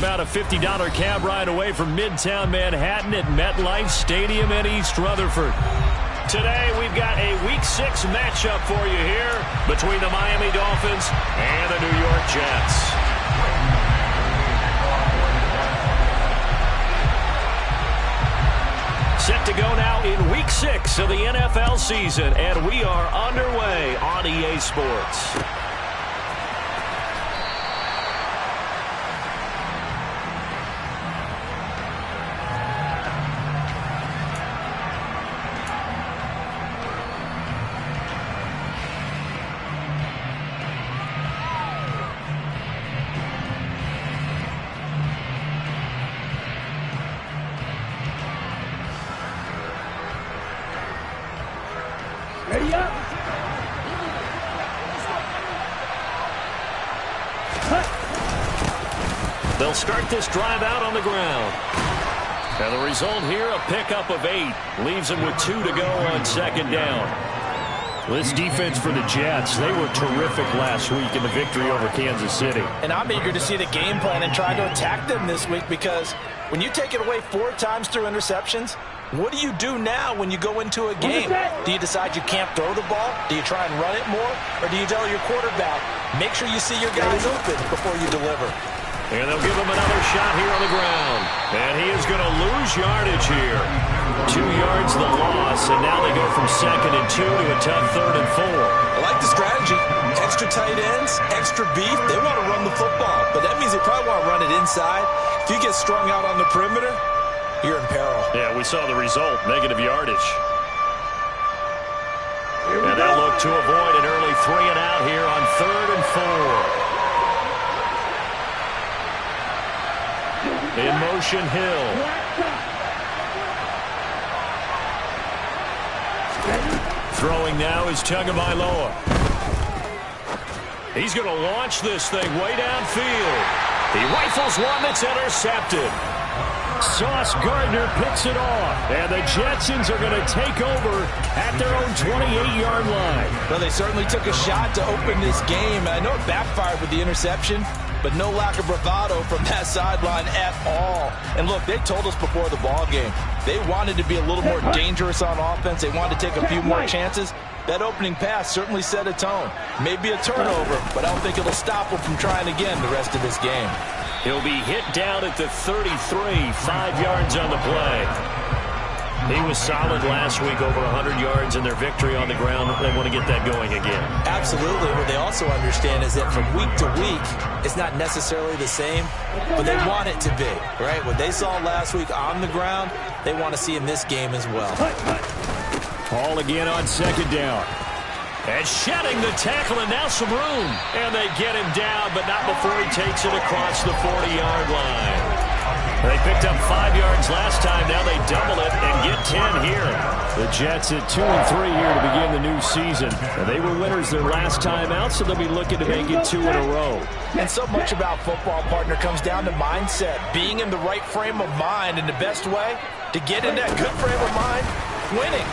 about a $50 cab ride away from Midtown Manhattan at MetLife Stadium in East Rutherford. Today, we've got a Week 6 matchup for you here between the Miami Dolphins and the New York Jets. Set to go now in Week 6 of the NFL season, and we are underway on EA Sports. Ready up. They'll start this drive out on the ground. And the result here, a pickup of 8. Leaves them with 2 to go on second down. This defense for the Jets, they were terrific last week in the victory over Kansas City. And I'm eager to see the game plan and try to attack them this week, because when you take it away 4 times through interceptions, what do you do now when you go into a game? Do you decide you can't throw the ball? Do you try and run it more? Or do you tell your quarterback, make sure you see your guys open before you deliver? And they'll give him another shot here on the ground. And he is going to lose yardage here. 2 yards the loss, and now they go from 2nd and 2 to a tough 3rd and 4. I like the strategy. Extra tight ends, extra beef. They want to run the football, but that means they probably want to run it inside. If you get strung out on the perimeter, you're in peril. Yeah, we saw the result, negative yardage. And they'll look to avoid an early 3 and out here on 3rd and 4. In motion, Hill. Throwing now is Tagovailoa. He's going to launch this thing way downfield. He rifles one that's intercepted. Sauce Gardner picks it off. And the Jetsons are going to take over at their own 28-yard line. Well, they certainly took a shot to open this game. I know it backfired with the interception, but no lack of bravado from that sideline at all. And look, they told us before the ball game, they wanted to be a little more dangerous on offense. They wanted to take a few more chances. That opening pass certainly set a tone. Maybe a turnover, but I don't think it'll stop them from trying again the rest of this game. He'll be hit down at the 33, 5 yards on the play. He was solid last week, over 100 yards in their victory on the ground. They want to get that going again. Absolutely. What they also understand is that from week to week, it's not necessarily the same, but they want it to be, right? What they saw last week on the ground, they want to see in this game as well. Ball again on second down. And shedding the tackle, and now some room. And they get him down, but not before he takes it across the 40-yard line. They picked up 5 yards last time. Now they double it and get 10 here. The Jets at 2 and 3 here to begin the new season. And they were winners their last time out, so they'll be looking to make it 2 in a row. And so much about football, partner, comes down to mindset. Being in the right frame of mind, and the best way to get in that good frame of mind, winning.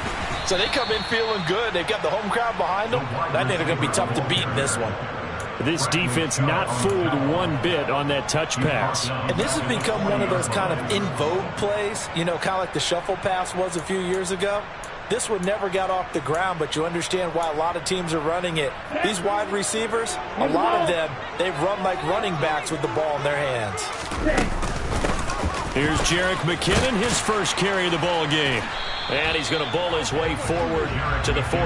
So they come in feeling good. They've got the home crowd behind them. I think they're going to be tough to beat in this one. This defense not fooled one bit on that touch pass. And this has become one of those kind of in vogue plays, you know, kind of like the shuffle pass was a few years ago. This one never got off the ground, but you understand why a lot of teams are running it. These wide receivers, a lot of them, they run like running backs with the ball in their hands. Here's Jerick McKinnon, his first carry of the ball game. And he's going to bowl his way forward to the 48.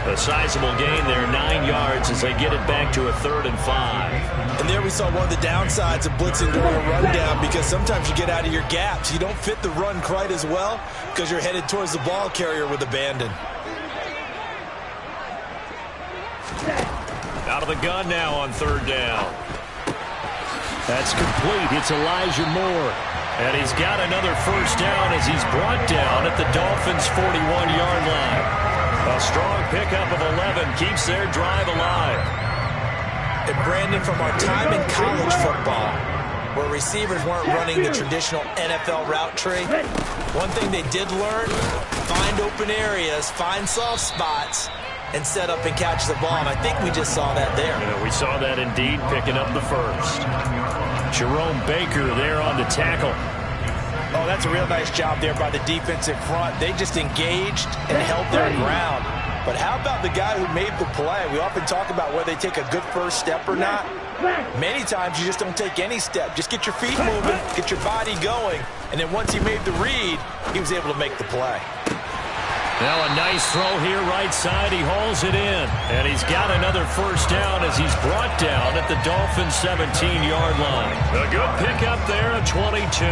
A sizable gain there, 9 yards as they get it back to a 3rd and 5. And there we saw one of the downsides of blitzing during a rundown, because sometimes you get out of your gaps. You don't fit the run quite as well because you're headed towards the ball carrier with abandon. Out of the gun now on 3rd down. That's complete. It's Elijah Moore. And he's got another first down as he's brought down at the Dolphins' 41-yard line. A strong pickup of 11 keeps their drive alive. And Brandon, from our time in college football, where receivers weren't running the traditional NFL route tree. One thing they did learn, find open areas, find soft spots, and set up and catch the ball. And I think we just saw that there. Yeah, we saw that indeed, picking up the first. Jerome Baker there on the tackle. Oh, that's a real nice job there by the defensive front. They just engaged and held their ground. But how about the guy who made the play? We often talk about whether they take a good first step or not. Many times you just don't take any step. Just get your feet moving, get your body going, and then once he made the read, he was able to make the play. Now a nice throw here right side. He hauls it in. And he's got another first down as he's brought down at the Dolphins' 17-yard line. A good pickup there at 22.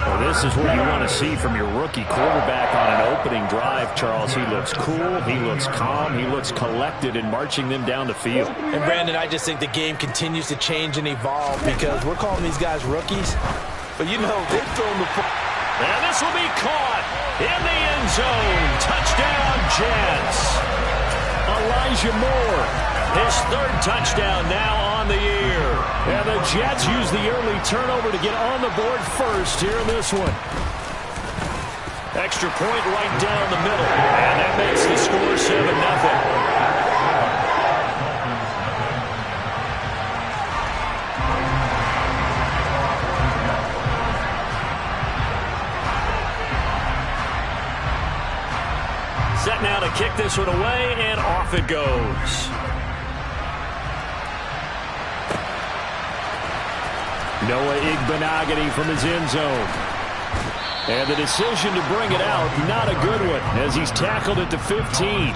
Well, this is what you want to see from your rookie quarterback on an opening drive, Charles. He looks cool. He looks calm. He looks collected in marching them down the field. And, Brandon, I just think the game continues to change and evolve because we're calling these guys rookies. But, you know, they've thrown the ball. And this will be caught in the end zone. Touchdown, Jets. Elijah Moore, his third touchdown now on the year. And the Jets use the early turnover to get on the board first here in this one. Extra point right down the middle. And that makes the score 7-0. Set now to kick this one away, and off it goes. Noah Igbenogany from his end zone. And the decision to bring it out, not a good one, as he's tackled at the 15.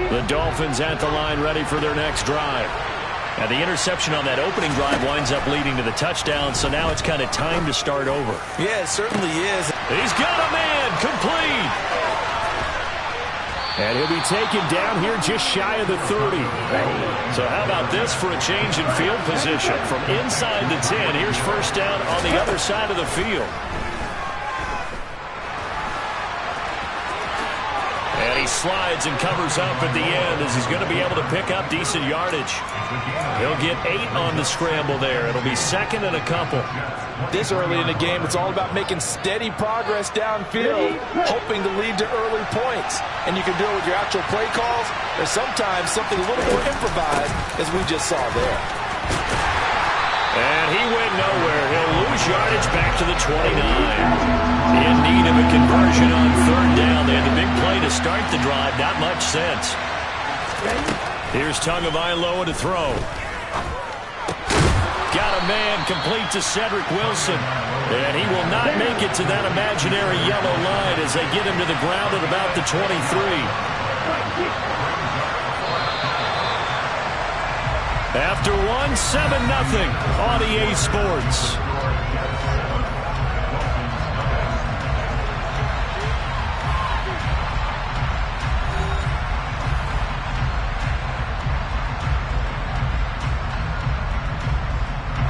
The Dolphins at the line, ready for their next drive. Now the interception on that opening drive winds up leading to the touchdown, so now it's kind of time to start over. Yeah, it certainly is. He's got a man, complete. And he'll be taken down here just shy of the 30. So how about this for a change in field position? From inside the 10, here's first down on the other side of the field. And he slides and covers up at the end as he's going to be able to pick up decent yardage. He'll get 8 on the scramble there. It'll be second and a couple. This early in the game, it's all about making steady progress downfield, hoping to lead to early points. And you can do it with your actual play calls, or sometimes something a little more improvised, as we just saw there. And he went nowhere. He'll lose yardage back to the 29. In need of a conversion on third down. They had the big play to start the drive. Not much sense. Here's Tagovailoa to throw. Got a man complete to Cedric Wilson. And he will not make it to that imaginary yellow line as they get him to the ground at about the 23. After one, 7-0 on EA Sports.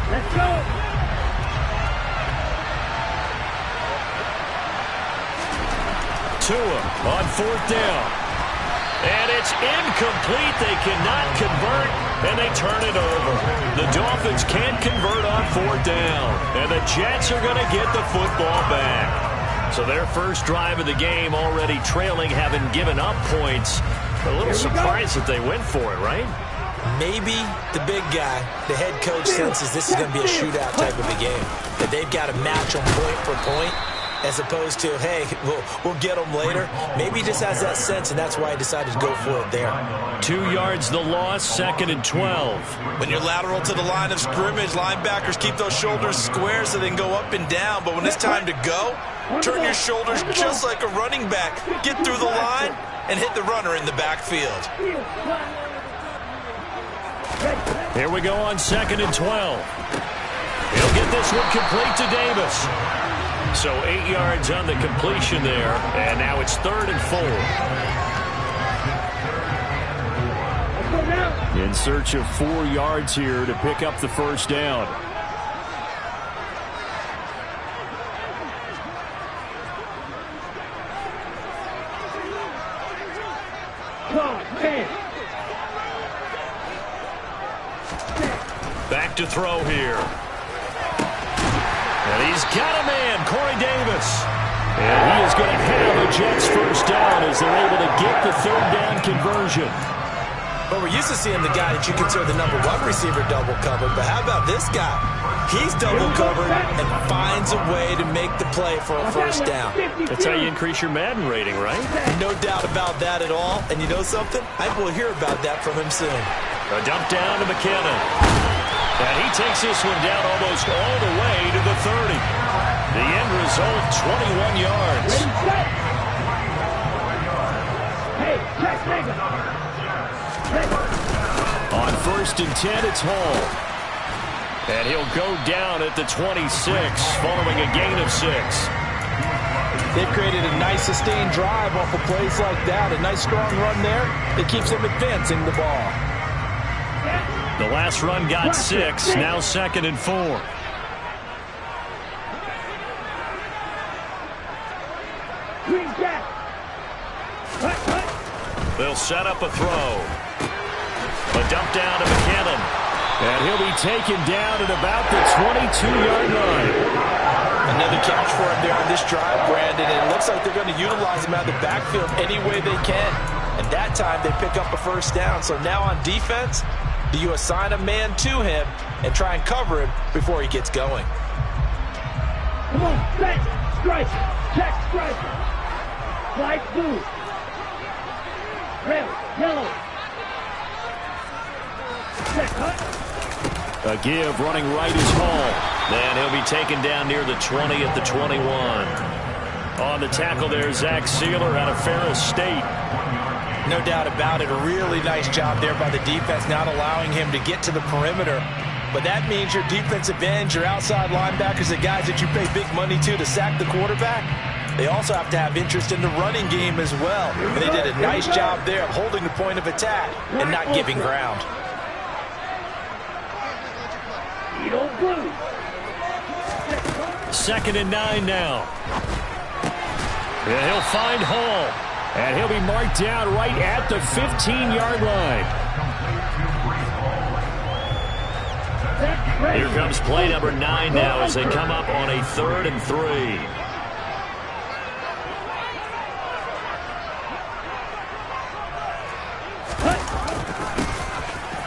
Let's go. Tua on fourth down. And it's incomplete. They cannot convert, and they turn it over. The Dolphins can't convert on fourth down, and the Jets are going to get the football back. So their first drive of the game already trailing, having given up points. A little surprised that they went for it, right? Maybe the big guy, the head coach, senses this is going to be a shootout type of a game. That they've got to match them point for point, as opposed to, hey, we'll get them later. Maybe he just has that sense, and that's why he decided to go for it there. 2 yards the loss, second and 12. When you're lateral to the line of scrimmage, linebackers keep those shoulders square so they can go up and down. But when it's time to go, turn your shoulders just like a running back. Get through the line and hit the runner in the backfield. Here we go on second and 12. He'll get this one complete to Davis. So 8 yards on the completion there, and now it's third and 4. In search of 4 yards here to pick up the first down. Back to throw here. And he's got a man, Corey Davis. And he is going to have a Jets first down as they're able to get the third down conversion. But we're used to seeing the guy that you consider the #1 receiver double covered. But how about this guy? He's double covered and finds a way to make the play for a first down. That's how you increase your Madden rating, right? No doubt about that at all. And you know something? I will hear about that from him soon. A dump down to McKinnon. And he takes this one down almost all the way to the 30. The end result, 21 yards. On 1st and 10, it's Hall. And he'll go down at the 26 following a gain of 6. They've created a nice sustained drive off of plays like that. A nice strong run there. It keeps them advancing the ball. The last run got 6, now 2nd and 4. They'll set up a throw. A dump down to McKinnon. And he'll be taken down at about the 22-yard line. Another catch for him there on this drive, Brandon. And it looks like they're going to utilize him out of the backfield any way they can. And that time they pick up a first down. So now on defense, do you assign a man to him and try and cover him before he gets going? Come on, set, strike, check, strike. Flag blue. Red, yellow. Set, cut. A give running right is Hall. Then he'll be taken down near the 20 at the 21. On the tackle there, Zach Sealer out of Ferris State. No doubt about it. A really nice job there by the defense, not allowing him to get to the perimeter. But that means your defensive ends, your outside linebackers, the guys that you pay big money to sack the quarterback, they also have to have interest in the running game as well. And they did a nice job there of holding the point of attack and not giving ground. Blue. 2nd and 9 now. And he'll find Hall. And he'll be marked down right at the 15-yard line. Here comes play number 9 now as they come up on a 3rd and 3.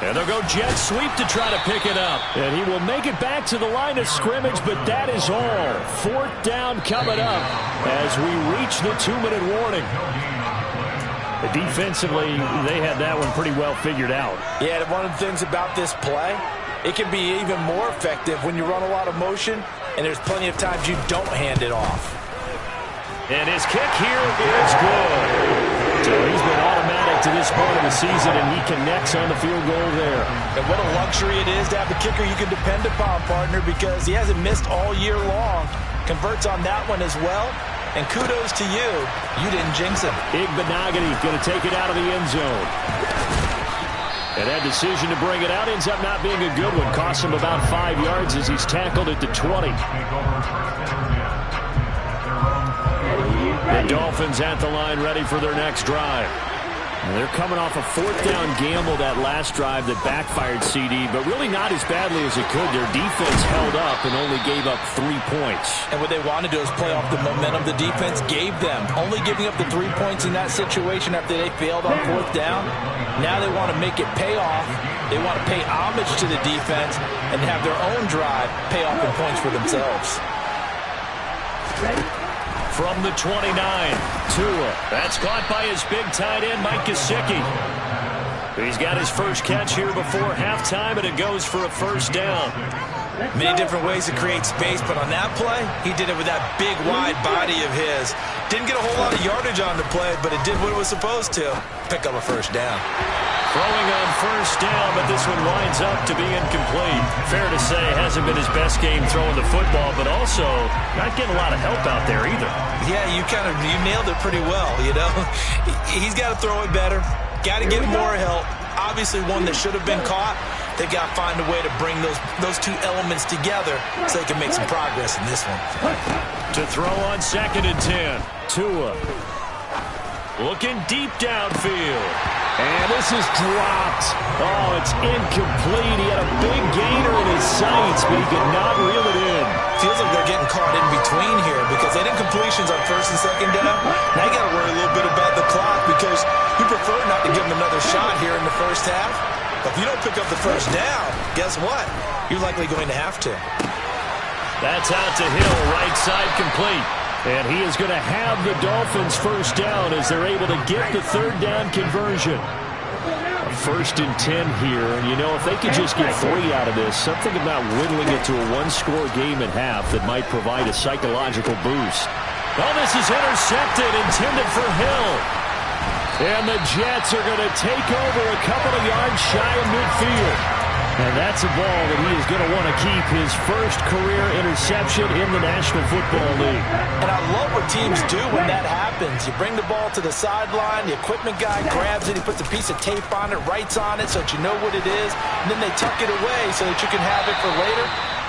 And they'll go jet sweep to try to pick it up. And he will make it back to the line of scrimmage, but that is all. 4th down coming up as we reach the 2-minute warning. Defensively, they had that one pretty well figured out. Yeah, one of the things about this play, it can be even more effective when you run a lot of motion, and there's plenty of times you don't hand it off. And his kick here is good. So he's been automatic to this point of the season, and he connects on the field goal there. And what a luxury it is to have a kicker you can depend upon, partner, because he hasn't missed all year long. Converts on that one as well. And kudos to you. You didn't jinx him. Igbenogany going to take it out of the end zone. And that decision to bring it out ends up not being a good one. Costs him about 5 yards as he's tackled at the 20. The Dolphins at the line ready for their next drive. And they're coming off a 4th down gamble that last drive that backfired CD, but really not as badly as it could. Their defense held up and only gave up 3 points. And what they wanted to do is play off the momentum the defense gave them. Only giving up the 3 points in that situation after they failed on 4th down. Now they want to make it pay off. They want to pay homage to the defense and have their own drive pay off in points for themselves. From the 29, Tua. That's caught by his big tight end, Mike Gesicki. He's got his first catch here before halftime, and it goes for a first down. Many different ways to create space, but on that play, he did it with that big, wide body of his. Didn't get a whole lot of yardage on the play, but it did what it was supposed to. Pick up a first down. Throwing on first down, but this one winds up to be incomplete. Fair to say, hasn't been his best game throwing the football, but also not getting a lot of help out there either. Yeah, you nailed it pretty well, you know. He's got to throw it better. Got to get more help. obviously one that should have been caught. They got to find a way to bring those two elements together so they can make some progress in this one. To throw on 2nd and 10. Tua. Looking deep downfield. And this is dropped. Oh, it's incomplete. He had a big gainer in his sights, but he could not reel it in. Feels like they're getting caught in between here because they didn't completions on 1st and 2nd down. Now you got to worry a little bit about the clock because you prefer not to give them another shot here in the first half. But if you don't pick up the first down, guess what? You're likely going to have to. That's out to Hill, right side complete. And he is going to have the Dolphins first down as they're able to get the 3rd down conversion. A 1st and 10 here. And, you know, if they could just get 3 out of this, something about whittling it to a 1-score game at half that might provide a psychological boost. Oh, this is intercepted, intended for Hill. And the Jets are going to take over a couple of yards shy of midfield. And that's a ball that he is going to want to keep, his first career interception in the National Football League. And I love what teams do when that happens. You bring the ball to the sideline, the equipment guy grabs it, he puts a piece of tape on it, writes on it so that you know what it is, and then they tuck it away so that you can have it for later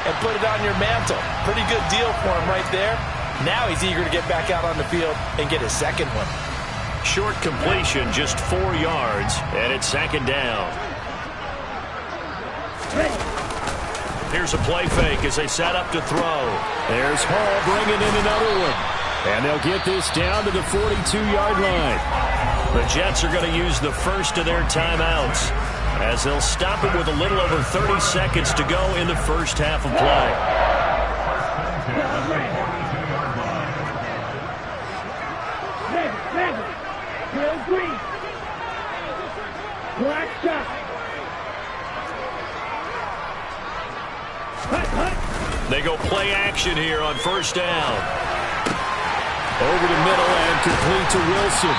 and put it on your mantle. Pretty good deal for him right there. Now he's eager to get back out on the field and get his second one. Short completion, just 4 yards, and it's 2nd down. Here's a play fake as they set up to throw. There's Hall bringing in another one. And they'll get this down to the 42-yard line. The Jets are going to use the first of their timeouts as they'll stop it with a little over 30 seconds to go in the first half of play. Bill Green. Black shot. They go play action here on 1st down. Over the middle and complete to Wilson.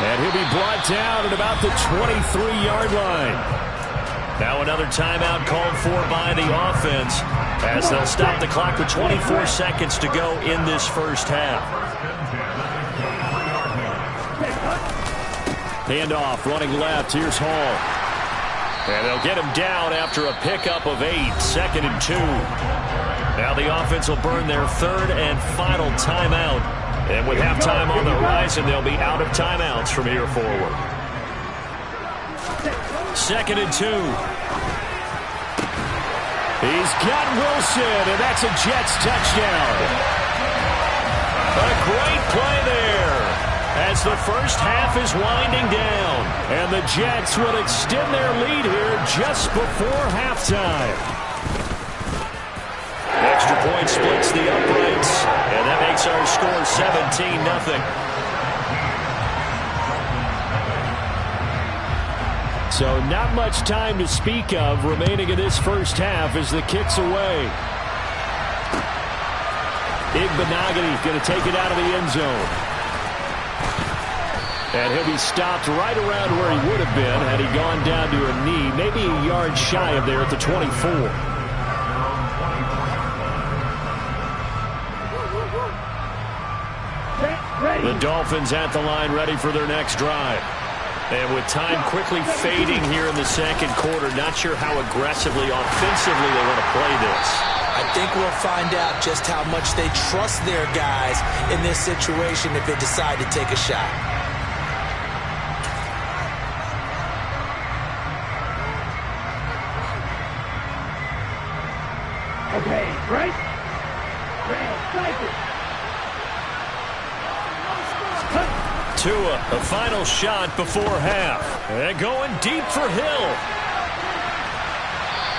And he'll be brought down at about the 23-yard line. Now another timeout called for by the offense as they'll stop the clock with 24 seconds to go in this first half. Handoff running left. Here's Hall. And they'll get him down after a pickup of 8, 2nd and 2. Now the offense will burn their 3rd and final timeout. And with halftime on the horizon, they'll be out of timeouts from here forward. 2nd and 2. He's got Wilson, and that's a Jets touchdown. A great play there as the first half is winding down. And the Jets will extend their lead here just before halftime. Extra point splits the uprights, and that makes our score 17-0. So not much time to speak of remaining in this first half as the kick's away. Igbenogany going to take it out of the end zone. And he'll be stopped right around where he would have been had he gone down to a knee, maybe a yard shy of there at the 24. The Dolphins at the line ready for their next drive. And with time quickly fading here in the second quarter, not sure how aggressively, offensively they want to play this. I think we'll find out just how much they trust their guys in this situation if they decide to take a shot. Okay, right? Strike it. Tua, the final shot before half. And going deep for Hill.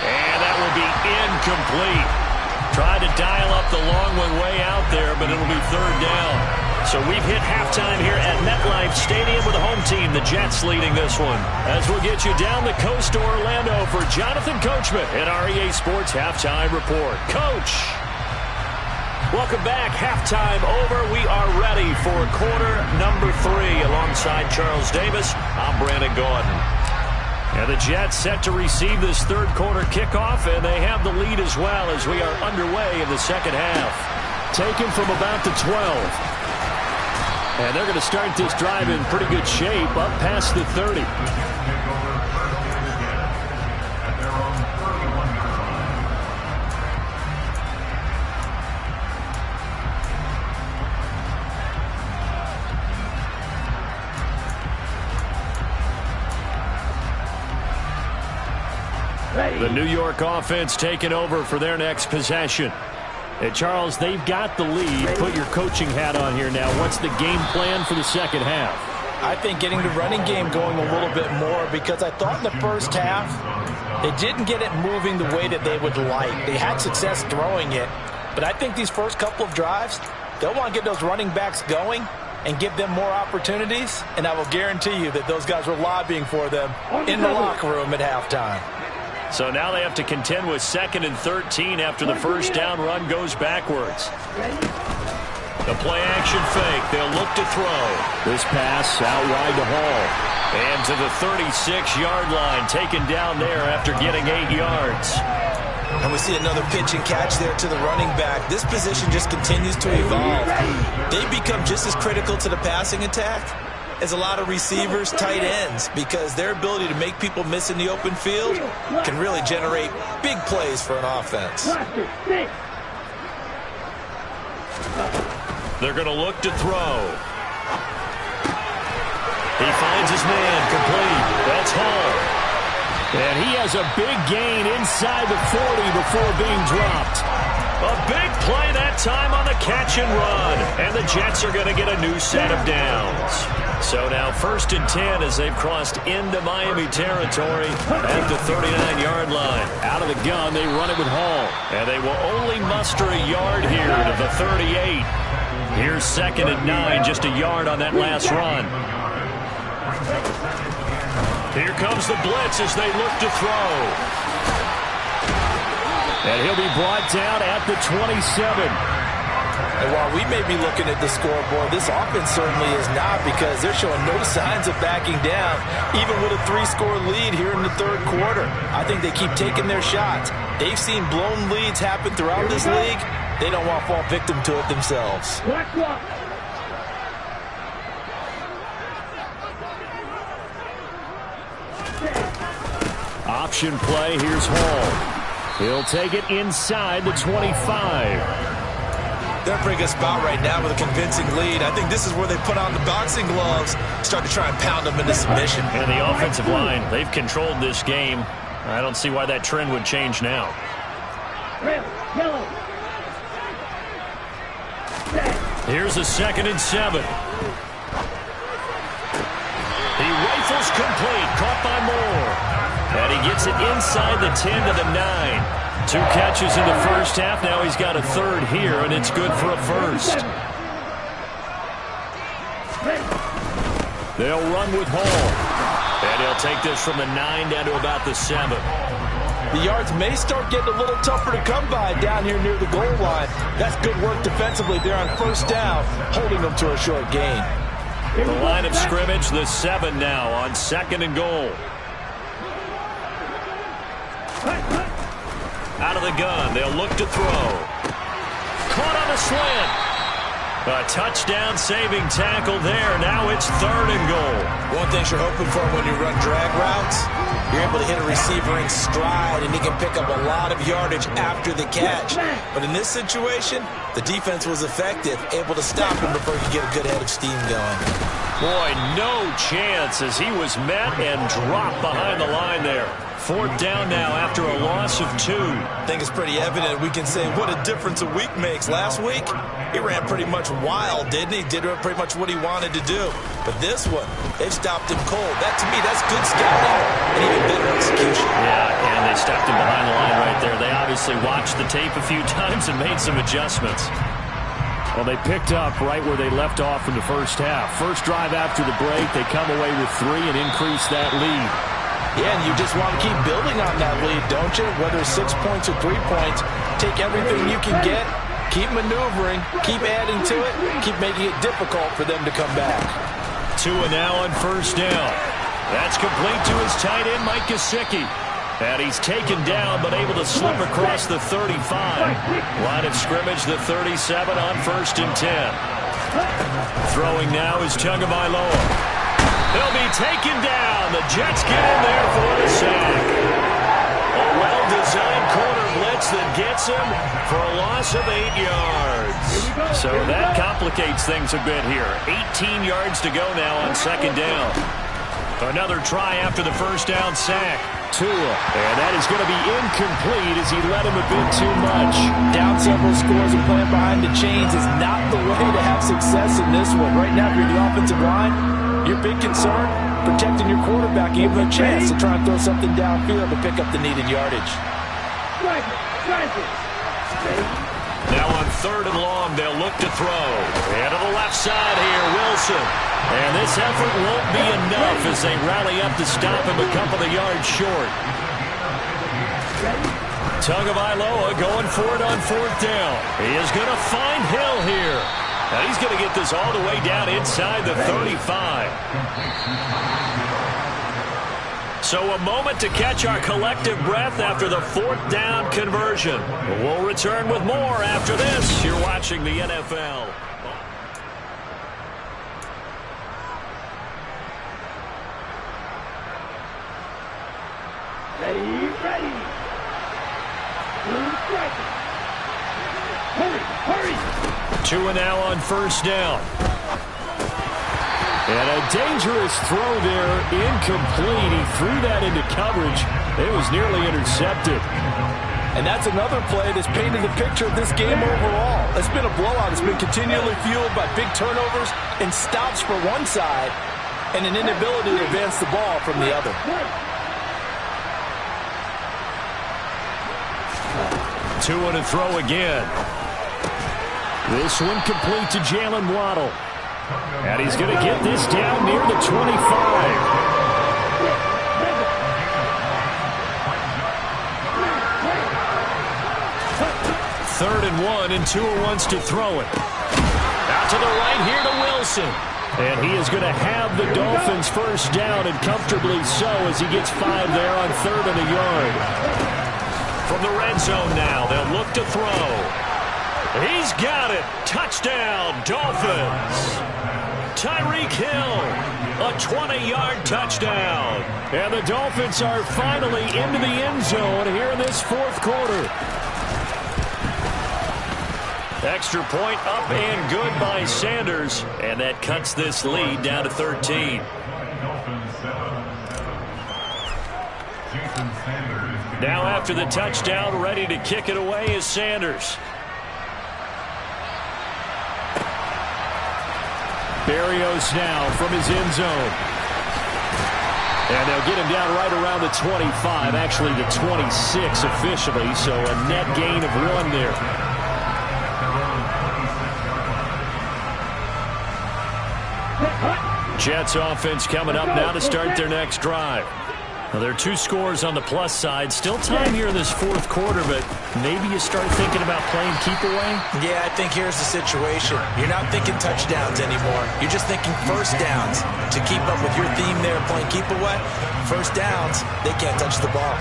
And that will be incomplete. Tried to dial up the long one way out there, but it'll be 3rd down. So we've hit halftime here at MetLife Stadium with the home team, the Jets, leading this one. As we'll get you down the coast to Orlando for Jonathan Coachman at REA Sports Halftime Report. Coach! Welcome back. Halftime over. We are ready for quarter number 3. Alongside Charles Davis, I'm Brandon Gaudin. And the Jets set to receive this third quarter kickoff, and they have the lead as well as we are underway in the second half. Taken from about the 12. And they're going to start this drive in pretty good shape up past the 30. The New York offense taking over for their next possession. And Charles, they've got the lead. Put your coaching hat on here now. What's the game plan for the second half? I think getting the running game going a little bit more, because I thought in the first half they didn't get it moving the way that they would like. They had success throwing it, but I think these first couple of drives, they'll want to get those running backs going and give them more opportunities, and I will guarantee you that those guys were lobbying for them in the locker room at halftime. So now they have to contend with 2nd and 13 after the first down run goes backwards. The play-action fake. They'll look to throw. This pass out wide to Hall. And to the 36-yard line, taken down there after getting 8 yards. And we see another pitch and catch there to the running back. This position just continues to evolve. They become just as critical to the passing attack as a lot of receivers, tight ends, because their ability to make people miss in the open field can really generate big plays for an offense. They're going to look to throw. He finds his man, complete. That's Hall. And he has a big gain inside the 40 before being dropped. A big play that time on the catch and run. And the Jets are going to get a new set of downs. So now 1st and 10 as they've crossed into Miami territory at the 39-yard line. Out of the gun, they run it with Hall. And they will only muster a yard here to the 38. Here's 2nd and 9, just a yard on that last run. Here comes the blitz as they look to throw. And he'll be brought down at the 27. And while we may be looking at the scoreboard, this offense certainly is not, because they're showing no signs of backing down, even with a 3-score lead here in the third quarter. I think they keep taking their shots. They've seen blown leads happen throughout this league. They don't want to fall victim to it themselves. Option play. Here's Hall. He'll take it inside the 25. They're in a pretty good spot right now with a convincing lead. I think this is where they put on the boxing gloves, start to try and pound them into submission. And the offensive line, they've controlled this game. I don't see why that trend would change now. Here's a 2nd and 7. He rifles complete, caught by Moore. And he gets it inside the 10 to the 9. 2 catches in the first half. Now he's got a 3rd here, and it's good for a 1st. They'll run with Hall. And he'll take this from the 9 down to about the 7. The yards may start getting a little tougher to come by down here near the goal line. That's good work defensively there on 1st down, holding them to a short gain. The line of scrimmage, the 7 now on 2nd and goal. Out of the gun, they'll look to throw. Caught on a slant. A touchdown-saving tackle there. Now it's 3rd and goal. One thing you're hoping for when you run drag routes, you're able to hit a receiver in stride, and he can pick up a lot of yardage after the catch. But in this situation, the defense was effective, able to stop him before he could get a good head of steam going. Boy, no chance as he was met and dropped behind the line there. 4th down now after a loss of 2. I think it's pretty evident. We can say what a difference a week makes. Last week, he ran pretty much wild, didn't he? Did pretty much what he wanted to do. But this one, they've stopped him cold. That, to me, that's good scouting and even better execution. Yeah, and they stopped him behind the line right there. They obviously watched the tape a few times and made some adjustments. Well, they picked up right where they left off in the first half. First drive after the break, they come away with 3 and increase that lead. Yeah, and you just want to keep building on that lead, don't you? Whether it's 6 points or 3 points, take everything you can get, keep maneuvering, keep adding to it, keep making it difficult for them to come back. Tua now on 1st down. That's complete to his tight end, Mike Gesicki. And he's taken down, but able to slip across the 35. Line of scrimmage, the 37 on 1st and 10. Throwing now is Tagovailoa. He'll be taken down. The Jets get in there for the sack. A well-designed corner blitz that gets him for a loss of 8 yards. So that complicates things a bit here. 18 yards to go now on 2nd down. Another try after the first down sack. Tua. And that is going to be incomplete as he let him a bit too much. Down several scores and playing behind the chains is not the way to have success in this one. Right now, if you're the offensive line, your big concern, protecting your quarterback, give him a chance to try and throw something downfield to pick up the needed yardage. Now on 3rd and long, they'll look to throw. And to the left side here, Wilson. And this effort won't be enough as they rally up to stop him a couple of yards short. Tagovailoa going for it on 4th down. He is going to find Hill here. And he's going to get this all the way down inside the 35. So a moment to catch our collective breath after the 4th down conversion. We'll return with more after this. You're watching the NFL. Ready. Hurry. Tua now on 1st down. And a dangerous throw there, incomplete. He threw that into coverage. It was nearly intercepted. And that's another play that's painted the picture of this game overall. It's been a blowout. It's been continually fueled by big turnovers and stops for one side and an inability to advance the ball from the other. Tua to throw again. This one complete to Jalen Waddle. And he's going to get this down near the 25. 3rd and 1, and Tua wants to throw it. Out to the right here to Wilson. And he is going to have the Dolphins 1st down, and comfortably so as he gets 5 there on 3rd and a yard. From the red zone now, they'll look to throw. He's got it. Touchdown, Dolphins. Tyreek Hill, a 20-yard touchdown. And the Dolphins are finally into the end zone here in this 4th quarter. Extra point up and good by Sanders. And that cuts this lead down to 13. Now after the touchdown, ready to kick it away is Sanders. Berrios now from his end zone. And they'll get him down right around the 25, actually the 26 officially, so a net gain of 1 there. Jets offense coming up now to start their next drive. Now, there are 2 scores on the plus side. Still time here in this 4th quarter, but maybe you start thinking about playing keep away? Yeah, I think here's the situation. You're not thinking touchdowns anymore. You're just thinking 1st downs. To keep up with your theme there, playing keep away, 1st downs, they can't touch the ball.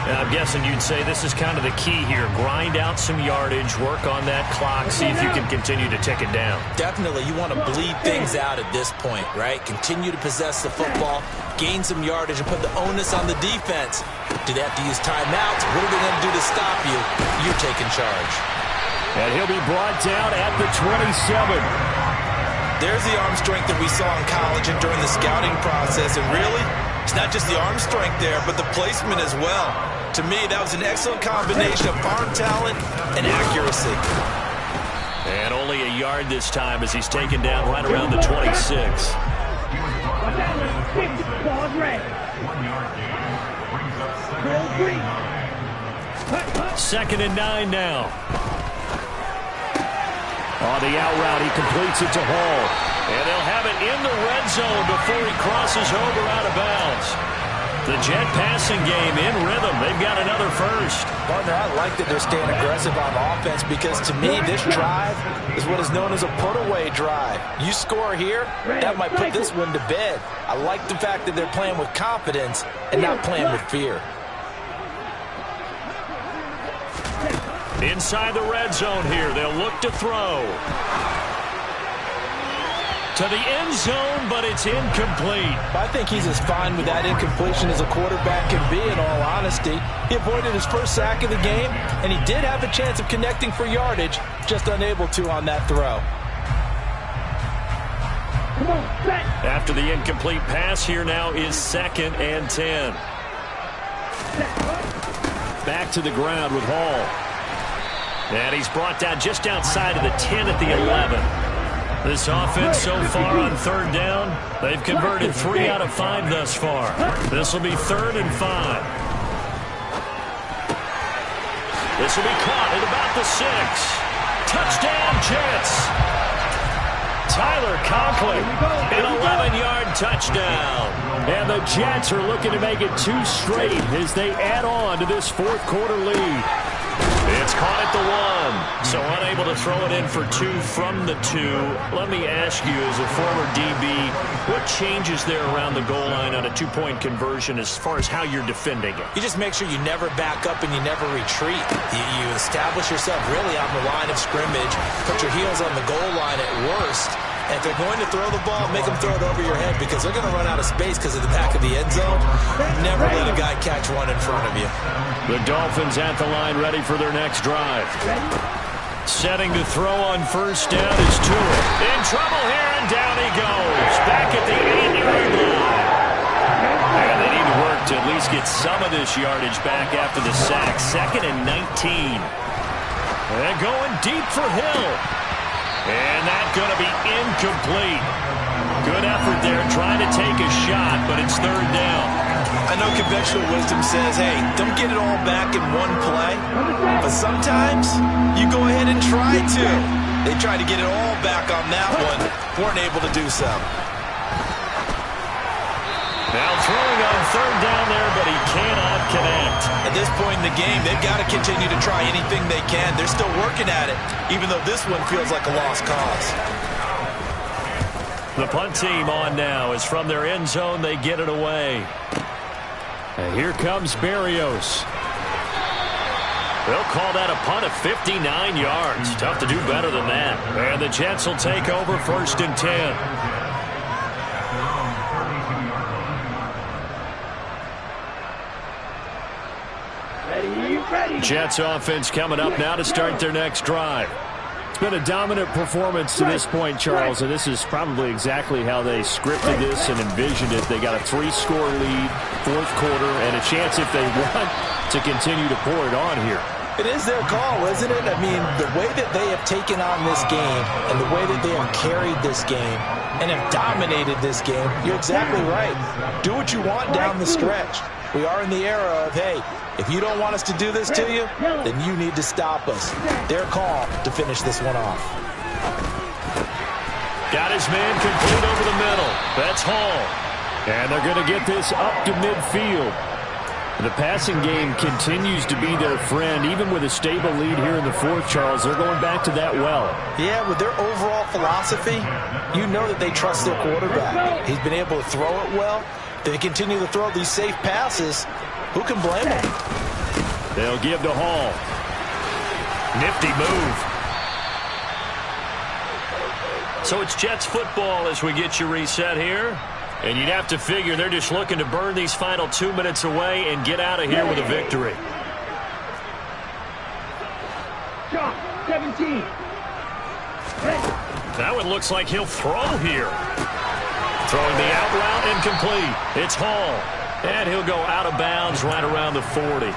I'm guessing you'd say this is kind of the key here. Grind out some yardage, work on that clock, see if you can continue to tick it down. Definitely. You want to bleed things out at this point, right? Continue to possess the football, gain some yardage, and put the onus on the defense. Do they have to use timeouts? What are they going to do to stop you? You're taking charge. And he'll be brought down at the 27. There's the arm strength that we saw in college and during the scouting process. And really, it's not just the arm strength there, but the placement as well. To me, that was an excellent combination of arm talent and accuracy. And only a yard this time as he's taken down right around the 26. 2nd and 9 now. On the out route, he completes it to Hall. And they'll have it in the red zone before he crosses over out of bounds. The Jet passing game in rhythm. They've got another first. Partner, I like that they're staying aggressive on offense because, to me, this drive is what is known as a put-away drive. You score here, that might put this one to bed. I like the fact that they're playing with confidence and not playing with fear. Inside the red zone here, they'll look to throw. To the end zone, but it's incomplete. I think he's as fine with that incompletion as a quarterback can be, in all honesty. He avoided his first sack of the game, and he did have a chance of connecting for yardage, just unable to on that throw. Come on, set. After the incomplete pass, here now is 2nd and 10. Back to the ground with Hall. And he's brought down just outside of the 10 at the 11. This offense so far on 3rd down, they've converted 3 out of 5 thus far. This will be 3rd and 5. This will be caught at about the 6. Touchdown, Jets. Tyler Conklin, an 11-yard touchdown. And the Jets are looking to make it 2 straight as they add on to this 4th quarter lead. It's caught at the 1, so unable to throw it in for 2 from the 2. Let me ask you, as a former DB, what changes there around the goal line on a 2-point conversion as far as how you're defending it? You just make sure you never back up and you never retreat. You establish yourself really on the line of scrimmage, put your heels on the goal line at worst. And if they're going to throw the ball, make them throw it over your head because they're going to run out of space because of the back of the end zone. Never let a guy catch one in front of you. The Dolphins at the line ready for their next drive. Setting to throw on 1st down is Tua. In trouble here, and down he goes. Back at the 8-yard line. And they need to work to at least get some of this yardage back after the sack. 2nd and 19. And going deep for Hill. And that's going to be incomplete. Good effort there trying to take a shot, but it's 3rd down. I know conventional wisdom says, hey, don't get it all back in one play. But sometimes you go ahead and try to. They tried to get it all back on that one. Weren't able to do so. Now throwing on 3rd down there, but he cannot connect. At this point in the game, they've got to continue to try anything they can. They're still working at it, even though this one feels like a lost cause. The punt team on now is from their end zone. They get it away. And here comes Berrios. They'll call that a punt of 59 yards. Tough to do better than that. And the Jets will take over 1st and 10. Jets offense coming up now to start their next drive. It's been a dominant performance to this point, Charles, and this is probably exactly how they scripted this and envisioned it. They got a 3-score lead, 4th quarter, and a chance if they want to continue to pour it on here. It is their call, isn't it? I mean, the way that they have taken on this game and the way that they have carried this game and have dominated this game, you're exactly right. Do what you want down the stretch. We are in the era of, hey, if you don't want us to do this to you, then you need to stop us. Their call to finish this one off. Got his man complete over the middle. That's Hall. And they're going to get this up to midfield. The passing game continues to be their friend. Even with a stable lead here in the 4th, Charles, they're going back to that well. Yeah, with their overall philosophy, you know that they trust their quarterback. He's been able to throw it well. They continue to throw these safe passes. Who can blame them? They'll give to Hall. Nifty move. So it's Jets football as we get you reset here. And you'd have to figure they're just looking to burn these final 2 minutes away and get out of here with a victory. Shot, 17. That one looks like he'll throw here. Throwing the out route incomplete. It's Hall. And he'll go out of bounds right around the 40.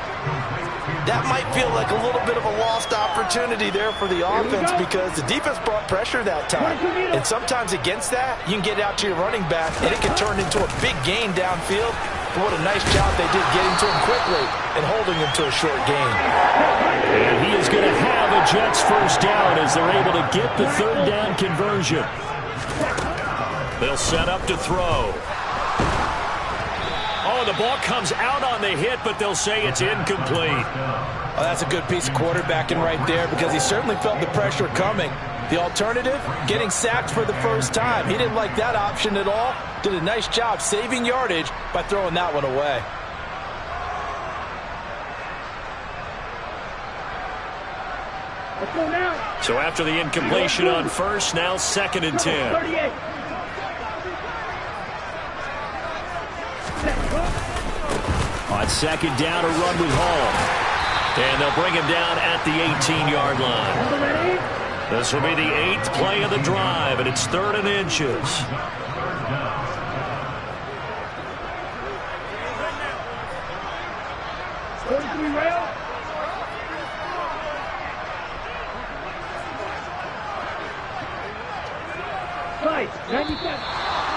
That might feel like a little bit of a lost opportunity there for the offense because the defense brought pressure that time. And sometimes against that, you can get out to your running back, and it can turn into a big gain downfield. But what a nice job they did getting to him quickly and holding him to a short gain. And he is going to have a Jets 1st down as they're able to get the 3rd down conversion. They'll set up to throw. Oh, the ball comes out on the hit, but they'll say it's incomplete. Oh, that's a good piece of quarterbacking right there because he certainly felt the pressure coming. The alternative, getting sacked for the first time. He didn't like that option at all. Did a nice job saving yardage by throwing that one away. Let's go now. So after the incompletion on 1st, now 2nd and 10. 38. On 2nd down, a run with Hall. And they'll bring him down at the 18-yard line. This will be the 8th play of the drive, and it's 3rd and inches.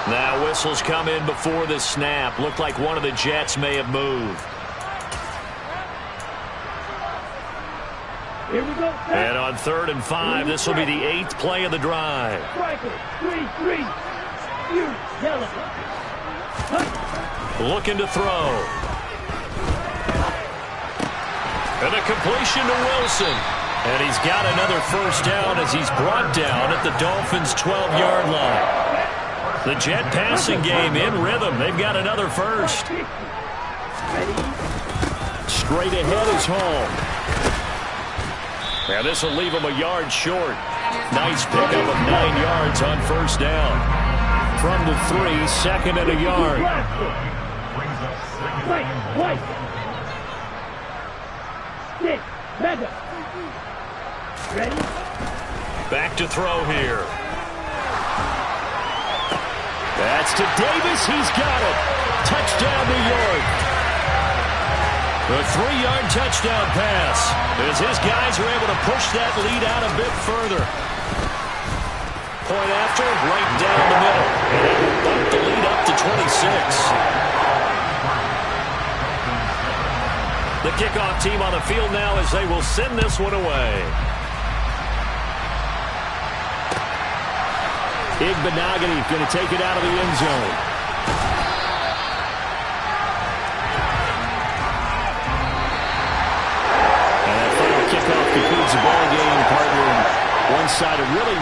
Now whistles come in before the snap. Looked like one of the Jets may have moved. Here we go. And on 3rd and 5, this will be the 8th play of the drive. 3-3. You yellow. Looking to throw. And a completion to Wilson. And he's got another first down as he's brought down at the Dolphins' 12-yard line. The Jet passing game in rhythm. They've got another first. Straight ahead is home. Now this will leave him a yard short. Nice pickup of 9 yards on first down. From the 3, 2nd and a yard. White. Stick. Mega. Ready? Back to throw here. That's to Davis. He's got it. Touchdown, New York. The 3-yard touchdown pass as his guys are able to push that lead out a bit further. Point after, right down the middle. And it will bump the lead up to 26. The kickoff team on the field now as they will send this one away. Igbenogany going to take it out of the end zone. And that final kickoff concludes the ball game, partner. One side of really